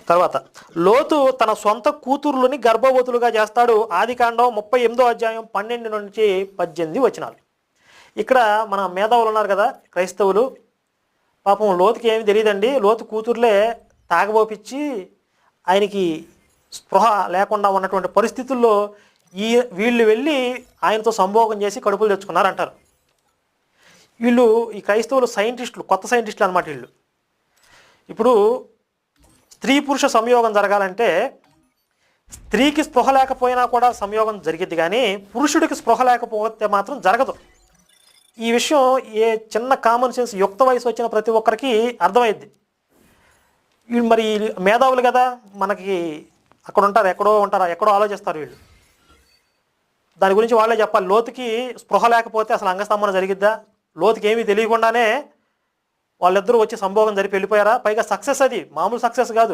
తర్వాత లోతు తన సొంత కూతుర్లని గర్భవతులుగా చేస్తాడు. ఆదికాండం 38 12 నుంచి 18 వచనాలు. ఇక్కడ మన మేధావులు ఉన్నారు కదా క్రైస్తవులు, పాపం లోతుకి ఏమి తెలియదండి, లోతు కూతుర్లే తాగబోపిచ్చి ఆయనకి స్పృహ లేకుండా ఉన్నటువంటి పరిస్థితుల్లో వీళ్ళు వెళ్ళి ఆయనతో సంభోగం చేసి కడుపులు తెచ్చుకున్నారంటారు. వీళ్ళు ఈ క్రైస్తవులు సైంటిస్టులు, కొత్త సైంటిస్టులు అనమాట వీళ్ళు. ఇప్పుడు స్త్రీ పురుష సంయోగం జరగాలంటే స్త్రీకి స్పృహ లేకపోయినా కూడా సంయోగం జరిగిద్ది, కానీ పురుషుడికి స్పృహ లేకపోతే మాత్రం జరగదు. ఈ విషయం ఏ చిన్న కామన్ సెన్స్ యుక్త వయసు వచ్చిన ప్రతి ఒక్కరికి అర్థమైద్ది. వీళ్ళు మరి మేధావులు కదా, మనకి అక్కడ ఉంటారు, ఎక్కడో ఆలోచిస్తారు వీళ్ళు. దాని గురించి వాళ్ళే చెప్పాలి. లోతుకి స్పృహ లేకపోతే అసలు అంగస్తంభన జరిగిద్దా? లోతుకి ఏమీ తెలియకుండానే వాళ్ళిద్దరూ వచ్చి సంభోగం జరిపి వెళ్ళిపోయారా? పైగా సక్సెస్, అది మామూలు సక్సెస్ కాదు.